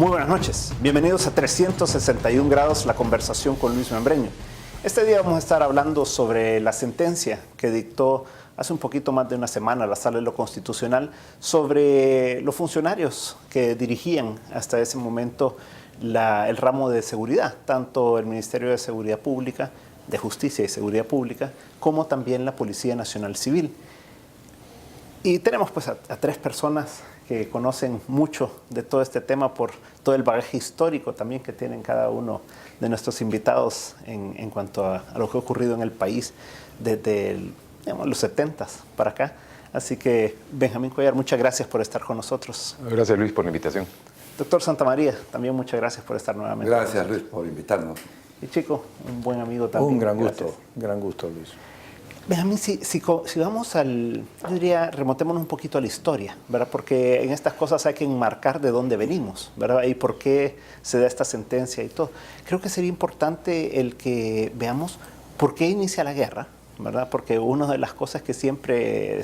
Muy buenas noches, bienvenidos a 361 grados, la conversación con Luis Membreño. Este día vamos a estar hablando sobre la sentencia que dictó hace un poquito más de una semana la Sala de lo Constitucional sobre los funcionarios que dirigían hasta ese momento el ramo de seguridad, tanto el Ministerio de Seguridad Pública, de Justicia y Seguridad Pública, como también la Policía Nacional Civil. Y tenemos pues a tres personas que conocen mucho de todo este tema por todo el bagaje histórico también que tienen cada uno de nuestros invitados en cuanto a lo que ha ocurrido en el país desde los 70s para acá. Así que, Benjamín Cuellar, muchas gracias por estar con nosotros. Gracias, Luis, por la invitación. Doctor Santamaría, también muchas gracias por estar nuevamente. Gracias, Luis, por invitarnos. Y Chico, un buen amigo también. Un gran gusto, Luis. Benjamín, si vamos yo diría, remontémonos un poquito a la historia, ¿verdad? Porque en estas cosas hay que enmarcar de dónde venimos, ¿verdad? Y por qué se da esta sentencia y todo. Creo que sería importante el que veamos por qué inicia la guerra, ¿verdad? Porque una de las cosas que siempre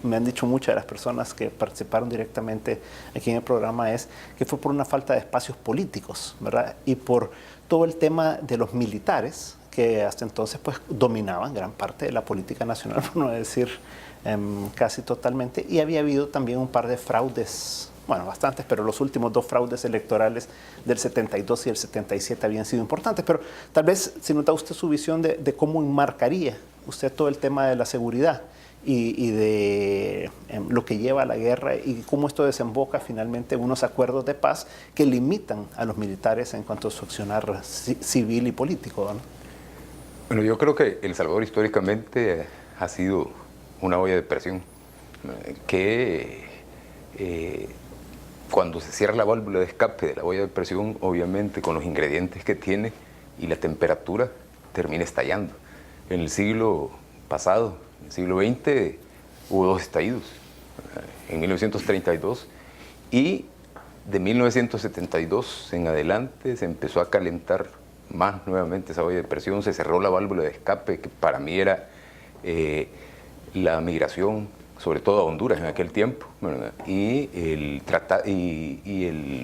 me han dicho muchas de las personas que participaron directamente aquí en el programa es que fue por una falta de espacios políticos, ¿verdad? Y por todo el tema de los militares, que hasta entonces pues dominaban gran parte de la política nacional, por no decir casi totalmente, y había habido también un par de fraudes, bueno, bastantes, pero los últimos dos fraudes electorales del 72 y el 77 habían sido importantes, pero tal vez si nota usted su visión de cómo enmarcaría usted todo el tema de la seguridad y de lo que lleva a la guerra y cómo esto desemboca finalmente en unos acuerdos de paz que limitan a los militares en cuanto a su accionar civil y político, ¿no? Bueno, yo creo que El Salvador históricamente ha sido una olla de presión que cuando se cierra la válvula de escape de la olla de presión, obviamente con los ingredientes que tiene y la temperatura, termina estallando. En el siglo pasado, en el siglo XX, hubo dos estallidos, en 1932 y de 1972 en adelante se empezó a calentar más nuevamente esa olla de presión, se cerró la válvula de escape, que para mí era la migración, sobre todo a Honduras en aquel tiempo, ¿verdad? Y el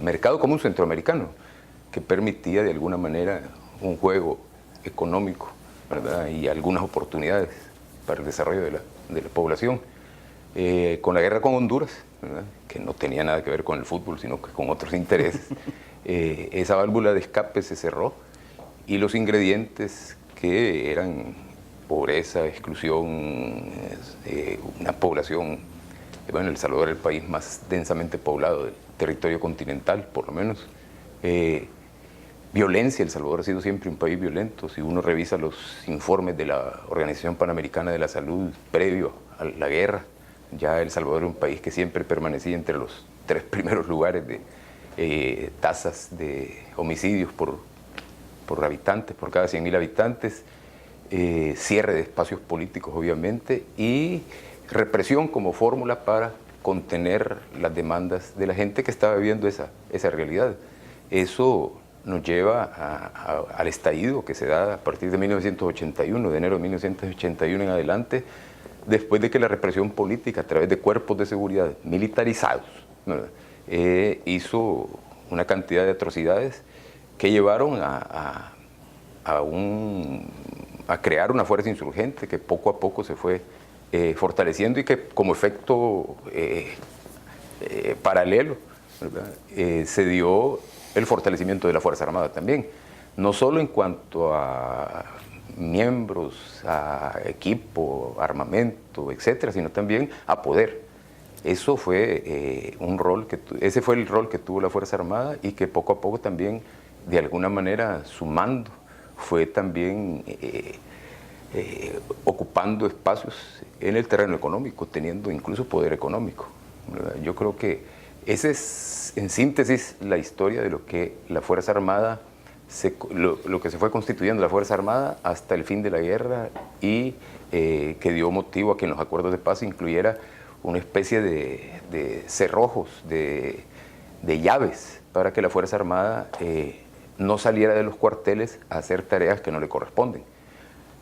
mercado común centroamericano, que permitía de alguna manera un juego económico, ¿verdad? Y algunas oportunidades para el desarrollo de la población. Con la guerra con Honduras, ¿verdad? Que no tenía nada que ver con el fútbol, sino que con otros intereses, esa válvula de escape se cerró. Y los ingredientes que eran pobreza, exclusión, una población, bueno, El Salvador es el país más densamente poblado del territorio continental, por lo menos. Violencia, El Salvador ha sido siempre un país violento. Si uno revisa los informes de la Organización Panamericana de la Salud previo a la guerra, ya El Salvador es un país que siempre permanecía entre los 3 primeros lugares de tasas de homicidios por habitantes, por cada 100.000 habitantes, cierre de espacios políticos obviamente y represión como fórmula para contener las demandas de la gente que estaba viviendo esa realidad. Eso nos lleva al estallido que se da a partir de 1981, de enero de 1981 en adelante, después de que la represión política a través de cuerpos de seguridad militarizados, ¿verdad? Hizo una cantidad de atrocidades que llevaron a crear una fuerza insurgente que poco a poco se fue fortaleciendo y que como efecto paralelo, ¿verdad? Se dio el fortalecimiento de la Fuerza Armada también, no solo en cuanto a miembros, a equipo, armamento, etcétera, sino también a poder. Eso fue ese fue el rol que tuvo la Fuerza Armada y que poco a poco también, de alguna manera, sumando, fue también ocupando espacios en el terreno económico, teniendo incluso poder económico, ¿verdad? Yo creo que esa es, en síntesis, la historia de lo que la Fuerza Armada, lo que se fue constituyendo la Fuerza Armada hasta el fin de la guerra y que dio motivo a que en los acuerdos de paz incluyera una especie de cerrojos, de llaves, para que la Fuerza Armada no saliera de los cuarteles a hacer tareas que no le corresponden.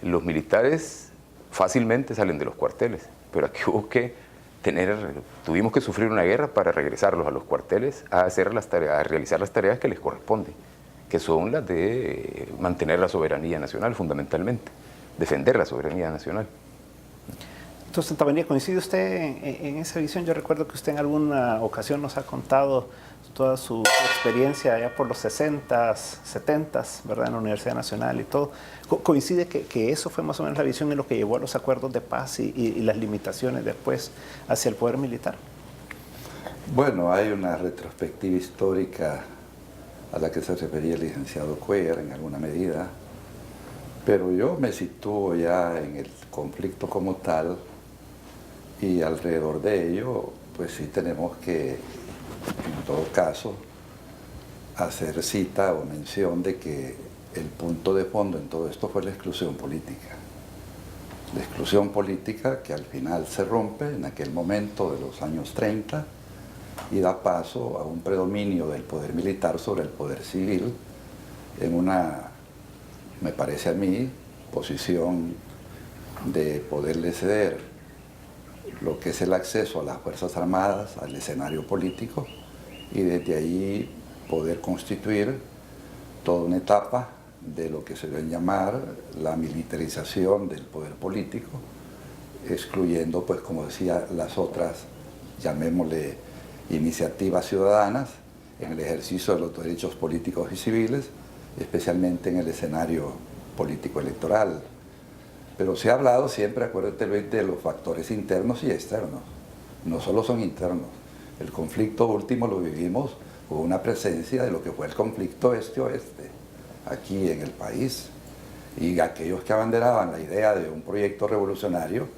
Los militares fácilmente salen de los cuarteles, pero aquí hubo que tuvimos que sufrir una guerra para regresarlos a los cuarteles a hacer las tareas, a realizar las tareas que les corresponden, que son las de mantener la soberanía nacional fundamentalmente, defender la soberanía nacional. Entonces, Santamaría, ¿coincide usted en esa visión? Yo recuerdo que usted en alguna ocasión nos ha contado toda su experiencia allá por los 60s, 70s, ¿verdad? En la Universidad Nacional y todo. ¿Coincide que eso fue más o menos la visión en lo que llevó a los acuerdos de paz y las limitaciones después hacia el poder militar? Bueno, hay una retrospectiva histórica a la que se refería el licenciado Cuellar en alguna medida, pero yo me sitúo ya en el conflicto como tal y alrededor de ello, pues sí tenemos que, en todo caso, hacer cita o mención de que el punto de fondo en todo esto fue la exclusión política. La exclusión política que al final se rompe en aquel momento de los años 30 y da paso a un predominio del poder militar sobre el poder civil en una, me parece a mí, posición de poderle ceder lo que es el acceso a las Fuerzas Armadas, al escenario político, y desde ahí poder constituir toda una etapa de lo que se debe llamar la militarización del poder político, excluyendo, pues como decía, las otras, llamémosle, iniciativas ciudadanas en el ejercicio de los derechos políticos y civiles, especialmente en el escenario político electoral. Pero se ha hablado siempre, acuérdate Luis, de los factores internos y externos. No solo son internos. El conflicto último lo vivimos con una presencia de lo que fue el conflicto este-oeste, aquí en el país. Y aquellos que abanderaban la idea de un proyecto revolucionario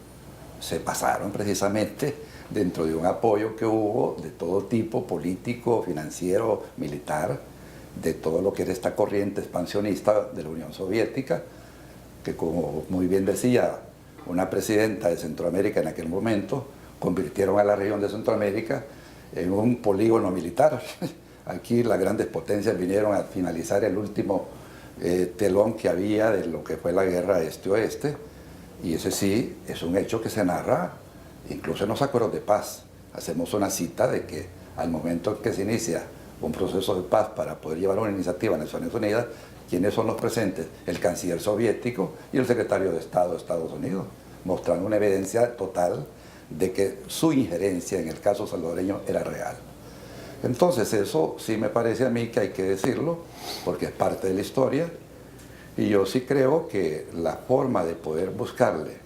se pasaron precisamente dentro de un apoyo que hubo de todo tipo, político, financiero, militar, de todo lo que era esta corriente expansionista de la Unión Soviética, que como muy bien decía una presidenta de Centroamérica en aquel momento, convirtieron a la región de Centroamérica en un polígono militar. Aquí las grandes potencias vinieron a finalizar el último telón que había de lo que fue la guerra este-oeste, y ese sí es un hecho que se narra incluso en los acuerdos de paz. Hacemos una cita de que al momento en que se inicia un proceso de paz para poder llevar una iniciativa en Naciones Unidas, ¿quiénes son los presentes? El canciller soviético y el secretario de Estado de Estados Unidos, mostrando una evidencia total de que su injerencia en el caso salvadoreño era real. Entonces eso sí me parece a mí que hay que decirlo, porque es parte de la historia, y yo sí creo que la forma de poder buscarle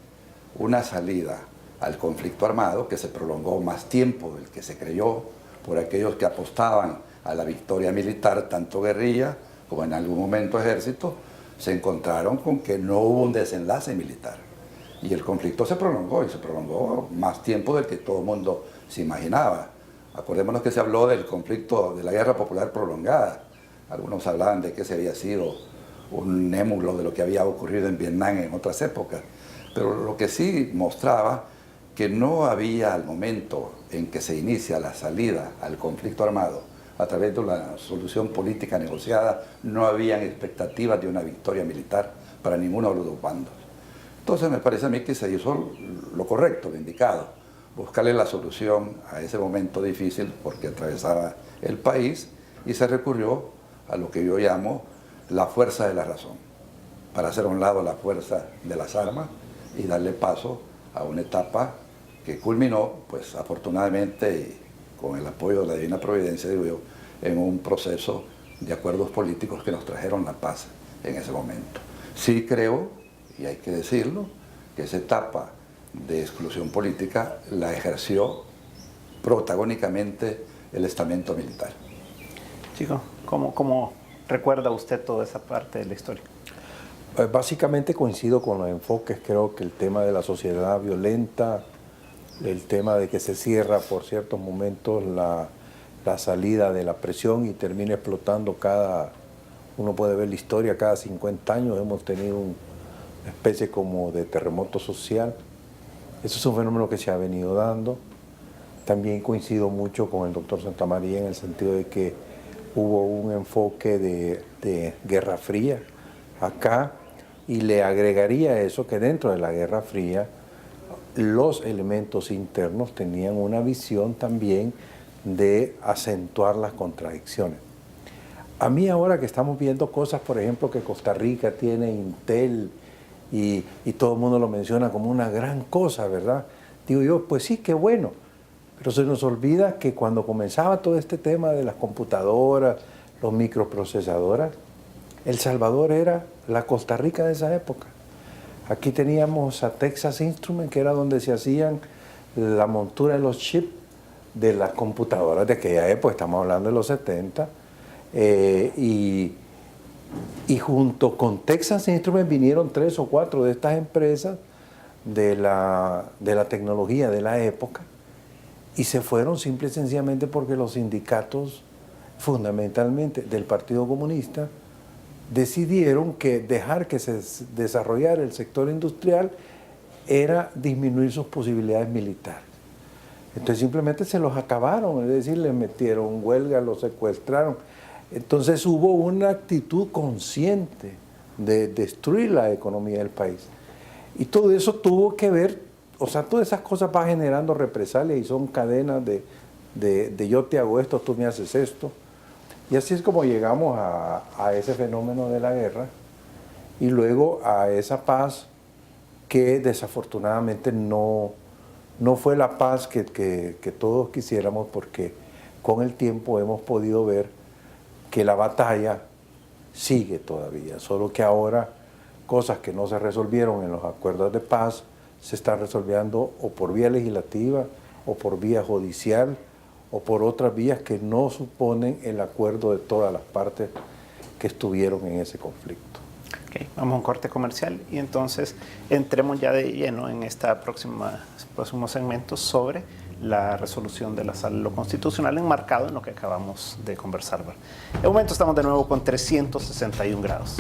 una salida al conflicto armado, que se prolongó más tiempo del que se creyó por aquellos que apostaban a la victoria militar, tanto guerrilla como en algún momento ejército, se encontraron con que no hubo un desenlace militar. Y el conflicto se prolongó, y se prolongó más tiempo del que todo el mundo se imaginaba. Acordémonos que se habló del conflicto de la guerra popular prolongada. Algunos hablaban de que ese había sido un émulo de lo que había ocurrido en Vietnam en otras épocas. Pero lo que sí mostraba que no había, al momento en que se inicia la salida al conflicto armado a través de una solución política negociada, no habían expectativas de una victoria militar para ninguno de los dos bandos. Entonces me parece a mí que se hizo lo correcto, lo indicado, buscarle la solución a ese momento difícil porque atravesaba el país, y se recurrió a lo que yo llamo la fuerza de la razón, para hacer a un lado la fuerza de las armas y darle paso a una etapa que culminó, pues afortunadamente, y con el apoyo de la Divina Providencia, digo yo, en un proceso de acuerdos políticos que nos trajeron la paz en ese momento. Sí creo, y hay que decirlo, que esa etapa de exclusión política la ejerció protagónicamente el estamento militar. Chico, ¿cómo recuerda usted toda esa parte de la historia? Básicamente coincido con los enfoques. Creo que el tema de la sociedad violenta, el tema de que se cierra por ciertos momentos la salida de la presión y termina explotando uno puede ver la historia, cada 50 años hemos tenido una especie como de terremoto social. Eso es un fenómeno que se ha venido dando. También coincido mucho con el doctor Santamaría en el sentido de que hubo un enfoque de Guerra Fría acá, y le agregaría eso que dentro de la Guerra Fría los elementos internos tenían una visión también de acentuar las contradicciones. A mí ahora que estamos viendo cosas, por ejemplo, que Costa Rica tiene Intel y todo el mundo lo menciona como una gran cosa, ¿verdad? Digo yo, pues sí, qué bueno, pero se nos olvida que cuando comenzaba todo este tema de las computadoras, los microprocesadoras, El Salvador era la Costa Rica de esa época. Aquí teníamos a Texas Instruments, que era donde se hacían la montura de los chips de las computadoras de aquella época, estamos hablando de los 70, y junto con Texas Instruments vinieron 3 o 4 de estas empresas de la tecnología de la época, y se fueron simple y sencillamente porque los sindicatos, fundamentalmente del Partido Comunista, decidieron que dejar que se desarrollara el sector industrial era disminuir sus posibilidades militares. Entonces simplemente se los acabaron, es decir, les metieron huelga, los secuestraron. Entonces hubo una actitud consciente de destruir la economía del país. Y todo eso tuvo que ver, o sea, todas esas cosas van generando represalias y son cadenas de yo te hago esto, tú me haces esto. Y así es como llegamos a ese fenómeno de la guerra y luego a esa paz que desafortunadamente no fue la paz que todos quisiéramos, porque con el tiempo hemos podido ver que la batalla sigue todavía, solo que ahora cosas que no se resolvieron en los acuerdos de paz se están resolviendo o por vía legislativa o por vía judicial o por otras vías que no suponen el acuerdo de todas las partes que estuvieron en ese conflicto. Okay, vamos a un corte comercial y entonces entremos ya de lleno en esta próximo segmento sobre la resolución de la Sala de lo Constitucional enmarcado en lo que acabamos de conversar. En un momento estamos de nuevo con 361 grados.